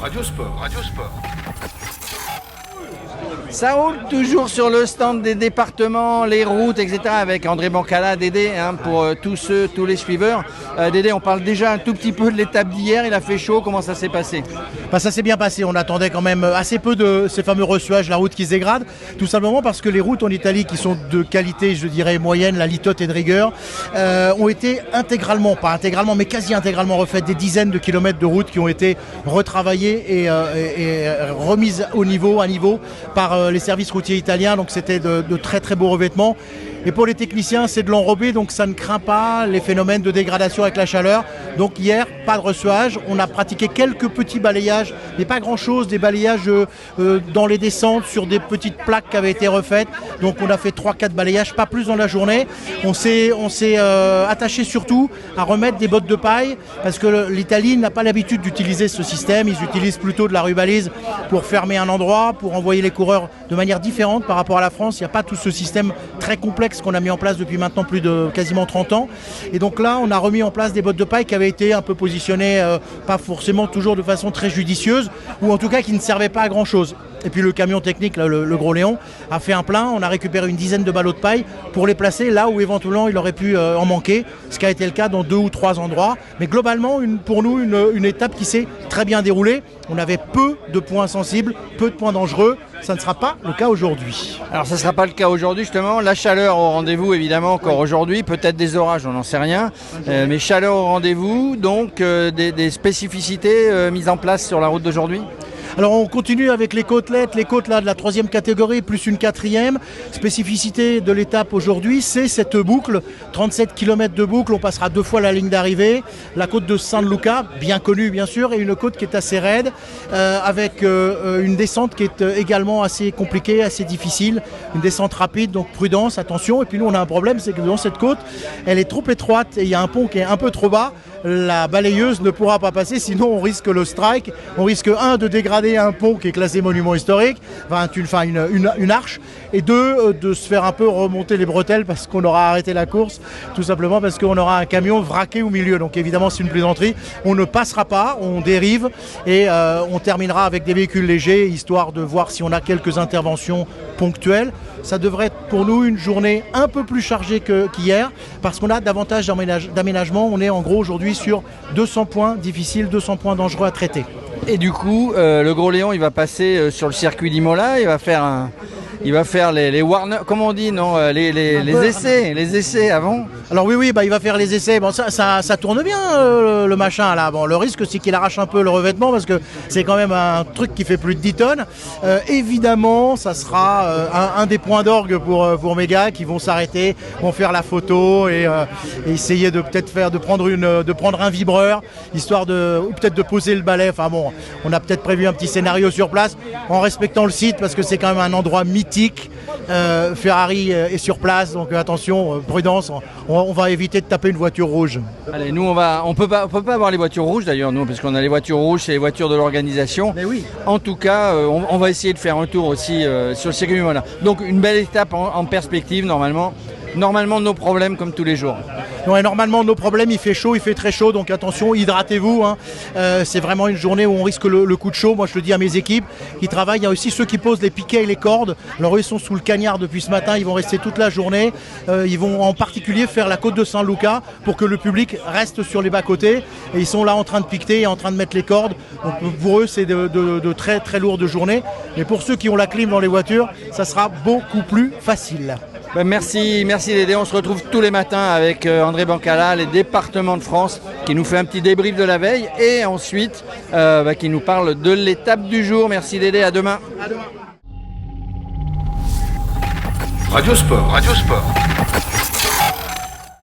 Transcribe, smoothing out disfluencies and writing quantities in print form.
Radio Sport. Radio Sport. Ça roule toujours sur le stand des départements, les routes, etc. avec André Bancala, Dédé, pour tous les suiveurs. Dédé, on parle déjà un tout petit peu de l'étape d'hier, il a fait chaud, comment ça s'est passé? Ça s'est bien passé, on attendait quand même assez peu de ces fameux reçuages, la route qui se dégrade, tout simplement parce que les routes en Italie qui sont de qualité, je dirais moyenne, la litote et de rigueur, ont été intégralement, pas intégralement, mais quasi intégralement refaites, des dizaines de kilomètres de routes qui ont été retravaillées et remises à niveau par les services routiers italiens, donc c'était de très très beaux revêtements. Et pour les techniciens, c'est de l'enrobé, donc ça ne craint pas les phénomènes de dégradation avec la chaleur. Donc hier, pas de reçuage. On a pratiqué quelques petits balayages, mais pas grand-chose, des balayages dans les descentes sur des petites plaques qui avaient été refaites. Donc on a fait 3-4 balayages, pas plus dans la journée. On s'est attaché surtout à remettre des bottes de paille, parce que l'Italie n'a pas l'habitude d'utiliser ce système. Ils utilisent plutôt de la rubalise pour fermer un endroit, pour envoyer les coureurs de manière différente par rapport à la France. Il n'y a pas tout ce système très complexe qu'on a mis en place depuis maintenant plus de quasiment 30 ans. Et donc là, on a remis en place des bottes de paille qui avaient été un peu positionnées, pas forcément toujours de façon très judicieuse, ou en tout cas qui ne servaient pas à grand chose. Et puis le camion technique, là, le Gros Léon, a fait un plein. On a récupéré une dizaine de ballots de paille pour les placer là où éventuellement il aurait pu en manquer, ce qui a été le cas dans 2 ou 3 endroits. Mais globalement, pour nous, une étape qui s'est très bien déroulée. On avait peu de points sensibles, peu de points dangereux. Ça ne sera pas le cas aujourd'hui. Alors ça ne sera pas le cas aujourd'hui justement. La chaleur au rendez-vous évidemment encore aujourd'hui. Peut-être des orages, on n'en sait rien. Mais chaleur au rendez-vous, donc des spécificités mises en place sur la route d'aujourd'hui. Alors on continue avec les côtelettes, les côtes là, de la 3e catégorie plus une 4e. Spécificité de l'étape aujourd'hui, c'est cette boucle, 37 km de boucle, on passera 2 fois la ligne d'arrivée. La côte de San Luca, bien connue bien sûr, et une côte qui est assez raide, avec une descente qui est également assez compliquée, assez difficile. Une descente rapide, donc prudence, attention. Et puis nous on a un problème, c'est que dans cette côte, elle est trop étroite et il y a un pont qui est un peu trop bas. La balayeuse ne pourra pas passer, sinon on risque le strike, on risque de dégrader un pont qui est classé monument historique, une arche, et 2, de se faire un peu remonter les bretelles parce qu'on aura arrêté la course, tout simplement parce qu'on aura un camion vraqué au milieu. Donc évidemment c'est une plaisanterie, on ne passera pas, on dérive et on terminera avec des véhicules légers, histoire de voir si on a quelques interventions ponctuelles. Ça devrait être pour nous une journée un peu plus chargée qu'hier, parce qu'on a davantage d'aménagement. On est en gros aujourd'hui sur 200 points difficiles, 200 points dangereux à traiter. Et du coup, le Gros Léon, il va passer sur le circuit d'Imola, il va faire les warn, comment on dit, non, les essais avant. Alors oui, il va faire les essais. Bon, ça tourne bien le machin là. Bon, le risque c'est qu'il arrache un peu le revêtement parce que c'est quand même un truc qui fait plus de 10 tonnes. Évidemment, ça sera un des points d'orgue pour mes gars qui vont s'arrêter, vont faire la photo et essayer de peut-être de prendre un vibreur, histoire ou peut-être de poser le balai. Enfin bon, on a peut-être prévu un petit scénario sur place en respectant le site parce que c'est quand même un endroit mythique. Ferrari est sur place, donc attention, prudence, on va éviter de taper une voiture rouge. Allez, nous on peut pas avoir les voitures rouges d'ailleurs, nous, parce qu'on a les voitures rouges, c'est les voitures de l'organisation. Mais oui. En tout cas, on va essayer de faire un tour aussi sur le circuit d'Imola. Donc une belle étape en perspective normalement. Normalement nos problèmes comme tous les jours. Ouais, normalement nos problèmes, il fait chaud, il fait très chaud, donc attention, hydratez-vous. C'est vraiment une journée où on risque le coup de chaud. Moi je le dis à mes équipes qui travaillent. Il y a aussi ceux qui posent les piquets et les cordes. Alors eux ils sont sous le cagnard depuis ce matin, ils vont rester toute la journée. Ils vont en particulier faire la côte de San Luca pour que le public reste sur les bas-côtés. Et ils sont là en train de piqueter et en train de mettre les cordes. Donc pour eux c'est de très très lourdes journées. Mais pour ceux qui ont la clim dans les voitures, ça sera beaucoup plus facile. Merci Dédé, on se retrouve tous les matins avec André Bancala, les départements de France, qui nous fait un petit débrief de la veille et ensuite qui nous parle de l'étape du jour. Merci Dédé, à demain. À demain. Radio Sport. Radio Sport.